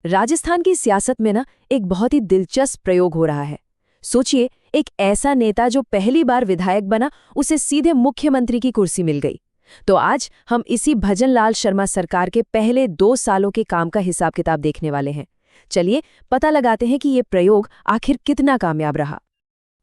राजस्थान की सियासत में एक बहुत ही दिलचस्प प्रयोग हो रहा है। सोचिए, एक ऐसा नेता जो पहली बार विधायक बना, उसे सीधे मुख्यमंत्री की कुर्सी मिल गई। तो आज हम इसी भजन लाल शर्मा सरकार के पहले 2 सालों के काम का हिसाब किताब देखने वाले हैं। चलिए पता लगाते हैं कि ये प्रयोग आखिर कितना कामयाब रहा।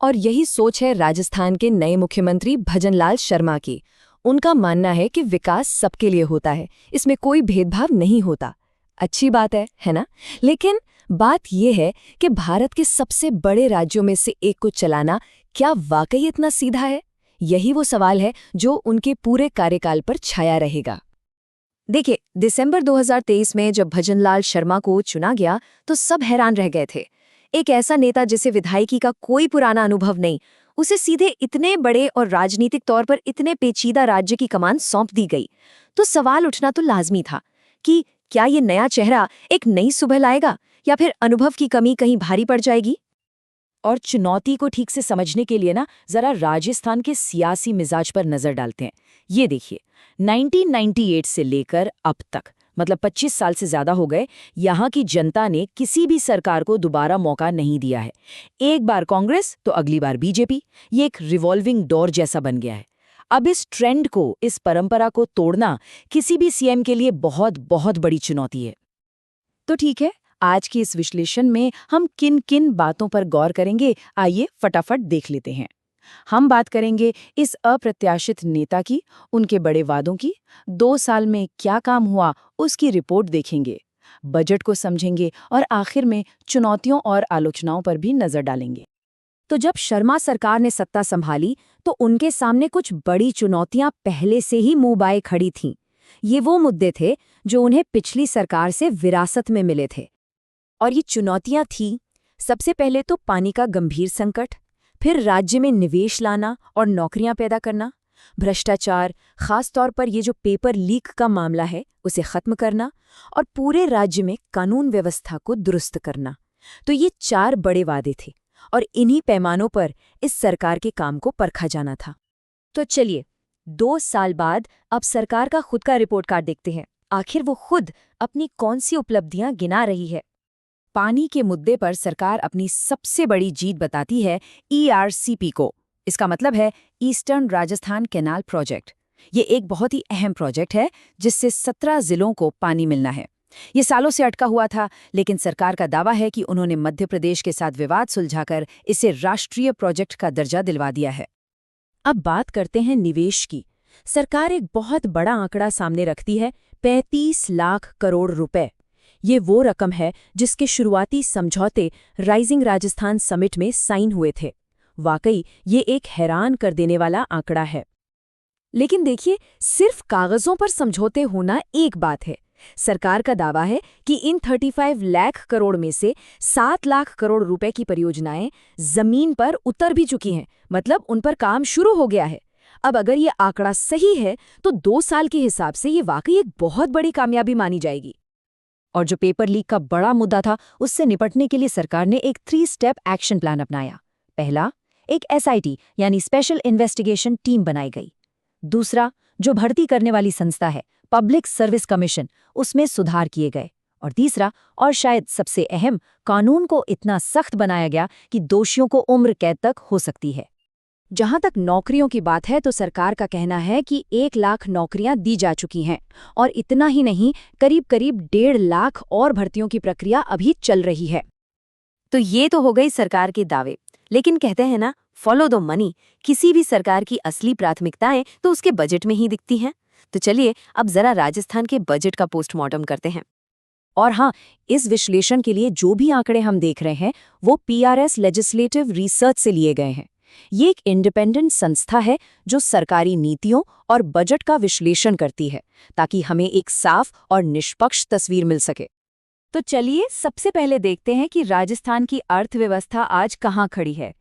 और यही सोच है राजस्थान के नए मुख्यमंत्री भजन लाल शर्मा की। उनका मानना है कि विकास सबके लिए होता है, इसमें कोई भेदभाव नहीं होता। अच्छी बात है ना? लेकिन बात यह है कि भारत के सबसे बड़े राज्यों में से एक को चलाना क्या वाकई इतना सीधा है? यही वो सवाल है जो उनके पूरे कार्यकाल पर छाया रहेगा। देखिए, दिसंबर 2023 में जब भजन लाल शर्मा को चुना गया तो सब हैरान रह गए थे। एक ऐसा नेता जिसे विधायकी का कोई पुराना अनुभव नहीं, उसे सीधे इतने बड़े और राजनीतिक तौर पर इतने पेचीदा राज्य की कमान सौंप दी गई। तो सवाल उठना तो लाजमी था कि क्या ये नया चेहरा एक नई सुबह लाएगा या फिर अनुभव की कमी कहीं भारी पड़ जाएगी? और चुनौती को ठीक से समझने के लिए जरा राजस्थान के सियासी मिजाज पर नजर डालते हैं। ये देखिए, 1998 से लेकर अब तक, मतलब 25 साल से ज्यादा हो गए, यहाँ की जनता ने किसी भी सरकार को दोबारा मौका नहीं दिया है। एक बार कांग्रेस तो अगली बार बीजेपी। ये एक रिवॉल्विंग डोर जैसा बन गया है। अब इस ट्रेंड को, इस परंपरा को तोड़ना किसी भी सीएम के लिए बहुत बहुत बड़ी चुनौती है। तो ठीक है, आज की इस विश्लेषण में हम किन किन बातों पर गौर करेंगे, आइए फटाफट देख लेते हैं। हम बात करेंगे इस अप्रत्याशित नेता की, उनके बड़े वादों की, 2 साल में क्या काम हुआ उसकी रिपोर्ट देखेंगे, बजट को समझेंगे और आखिर में चुनौतियों और आलोचनाओं पर भी नजर डालेंगे। तो जब शर्मा सरकार ने सत्ता संभाली तो उनके सामने कुछ बड़ी चुनौतियां पहले से ही मुंह बाए खड़ी थीं। ये वो मुद्दे थे जो उन्हें पिछली सरकार से विरासत में मिले थे। और ये चुनौतियां थीं, सबसे पहले तो पानी का गंभीर संकट, फिर राज्य में निवेश लाना और नौकरियां पैदा करना, भ्रष्टाचार, खास तौर पर ये जो पेपर लीक का मामला है उसे खत्म करना, और पूरे राज्य में कानून व्यवस्था को दुरुस्त करना। तो ये 4 बड़े वादे थे और इन्हीं पैमानों पर इस सरकार के काम को परखा जाना था। तो चलिए 2 साल बाद अब सरकार का खुद का रिपोर्ट कार्ड देखते हैं। आखिर वो खुद अपनी कौन सी उपलब्धियां गिना रही है। पानी के मुद्दे पर सरकार अपनी सबसे बड़ी जीत बताती है ERCP को। इसका मतलब है ईस्टर्न राजस्थान कैनाल प्रोजेक्ट। ये एक बहुत ही अहम प्रोजेक्ट है जिससे 17 जिलों को पानी मिलना है। ये सालों से अटका हुआ था, लेकिन सरकार का दावा है कि उन्होंने मध्य प्रदेश के साथ विवाद सुलझाकर इसे राष्ट्रीय प्रोजेक्ट का दर्जा दिलवा दिया है। अब बात करते हैं निवेश की। सरकार एक बहुत बड़ा आंकड़ा सामने रखती है, 35 लाख करोड़ रुपए। ये वो रकम है जिसके शुरुआती समझौते राइजिंग राजस्थान समिट में साइन हुए थे। वाकई ये एक हैरान कर देने वाला आंकड़ा है। लेकिन देखिए, सिर्फ कागजों पर समझौते होना एक बात है। सरकार का दावा है कि इन 35 लाख करोड़ में से 7 लाख करोड़ रुपए की परियोजनाएं जमीन पर उतर भी चुकी हैं, मतलब उन पर काम शुरू हो गया है। अब अगर ये आंकड़ा सही है तो 2 साल के हिसाब से ये वाकई एक बहुत बड़ी कामयाबी मानी जाएगी। और जो पेपर लीक का बड़ा मुद्दा था, उससे निपटने के लिए सरकार ने एक 3 स्टेप एक्शन प्लान अपनाया। पहला, एक SIT यानी स्पेशल इन्वेस्टिगेशन टीम बनाई गई। दूसरा, जो भर्ती करने वाली संस्था है, पब्लिक सर्विस कमीशन, उसमें सुधार किए गए। और तीसरा, और शायद सबसे अहम, कानून को इतना सख्त बनाया गया कि दोषियों को उम्र कैद तक हो सकती है। जहां तक नौकरियों की बात है तो सरकार का कहना है कि 1 लाख नौकरियां दी जा चुकी हैं, और इतना ही नहीं, करीब 1.5 लाख और भर्तियों की प्रक्रिया अभी चल रही है। तो ये तो हो गई सरकार के दावे, लेकिन कहते हैं ना, फॉलो द मनी। किसी भी सरकार की असली प्राथमिकताएं तो उसके बजट में ही दिखती हैं। तो चलिए अब जरा राजस्थान के बजट का पोस्टमार्टम करते हैं। और हाँ, इस विश्लेषण के लिए जो भी आंकड़े हम देख रहे हैं वो PRS लेजिस्लेटिव रिसर्च से लिए गए हैं। ये एक इंडिपेंडेंट संस्था है जो सरकारी नीतियों और बजट का विश्लेषण करती है, ताकि हमें एक साफ और निष्पक्ष तस्वीर मिल सके। तो चलिए सबसे पहले देखते हैं कि राजस्थान की अर्थव्यवस्था आज कहाँ खड़ी है।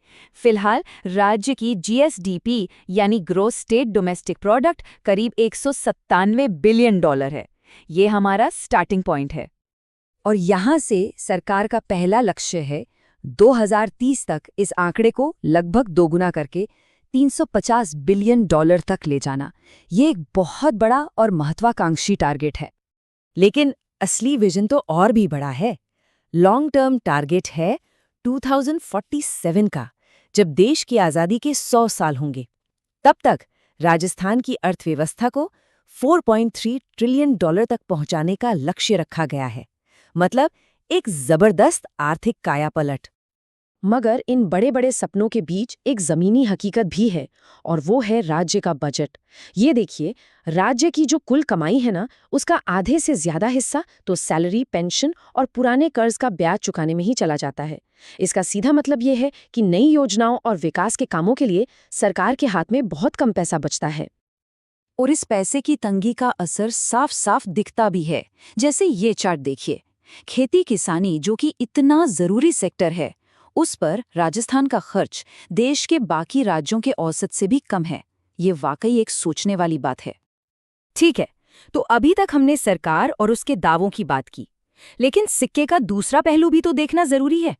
फिलहाल राज्य की GSDP यानी ग्रॉस स्टेट डोमेस्टिक प्रोडक्ट करीब $197 बिलियन है। ये हमारा स्टार्टिंग पॉइंट है। और यहाँ से सरकार का पहला लक्ष्य है 2030 तक इस आंकड़े को लगभग दोगुना करके $350 बिलियन तक ले जाना। ये एक बहुत बड़ा और महत्वाकांक्षी टारगेट है। लेकिन असली विजन तो और भी बड़ा है। लॉन्ग टर्म टारगेट है 2047 का, जब देश की आज़ादी के 100 साल होंगे। तब तक राजस्थान की अर्थव्यवस्था को $4.3 ट्रिलियन तक पहुंचाने का लक्ष्य रखा गया है। मतलब एक जबरदस्त आर्थिक कायापलट। मगर इन बड़े बड़े सपनों के बीच एक जमीनी हकीकत भी है, और वो है राज्य का बजट। ये देखिए, राज्य की जो कुल कमाई है ना, उसका आधे से ज्यादा हिस्सा तो सैलरी, पेंशन और पुराने कर्ज का ब्याज चुकाने में ही चला जाता है। इसका सीधा मतलब ये है कि नई योजनाओं और विकास के कामों के लिए सरकार के हाथ में बहुत कम पैसा बचता है। और इस पैसे की तंगी का असर साफ साफ दिखता भी है। जैसे ये चार्ट देखिए, खेती किसानी जो कि इतना जरूरी सेक्टर है, उस पर राजस्थान का खर्च देश के बाकी राज्यों के औसत से भी कम है। ये वाकई एक सोचने वाली बात है। ठीक है, तो अभी तक हमने सरकार और उसके दावों की बात की, लेकिन सिक्के का दूसरा पहलू भी तो देखना जरूरी है।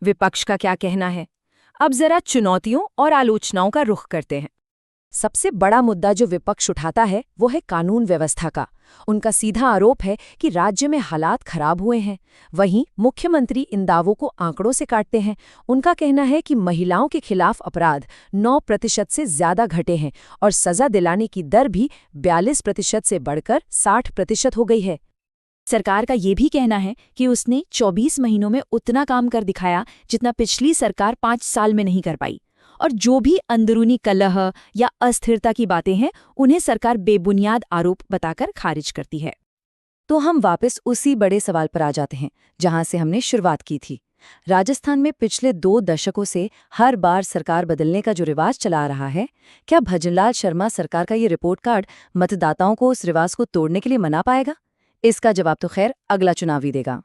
विपक्ष का क्या कहना है? अब जरा चुनौतियों और आलोचनाओं का रुख करते हैं। सबसे बड़ा मुद्दा जो विपक्ष उठाता है वो है कानून व्यवस्था का। उनका सीधा आरोप है कि राज्य में हालात खराब हुए हैं। वहीं मुख्यमंत्री इन दावों को आंकड़ों से काटते हैं। उनका कहना है कि महिलाओं के खिलाफ अपराध 9% से ज्यादा घटे हैं और सजा दिलाने की दर भी 42% से बढ़कर 60% हो गई है। सरकार का ये भी कहना है कि उसने 24 महीनों में उतना काम कर दिखाया जितना पिछली सरकार 5 साल में नहीं कर पाई। और जो भी अंदरूनी कलह या अस्थिरता की बातें हैं, उन्हें सरकार बेबुनियाद आरोप बताकर खारिज करती है। तो हम वापस उसी बड़े सवाल पर आ जाते हैं जहां से हमने शुरुआत की थी। राजस्थान में पिछले 2 दशकों से हर बार सरकार बदलने का जो रिवाज चला आ रहा है, क्या भजनलाल शर्मा सरकार का ये रिपोर्ट कार्ड मतदाताओं को उस रिवाज को तोड़ने के लिए मना पाएगा? इसका जवाब तो खैर अगला चुनाव ही देगा।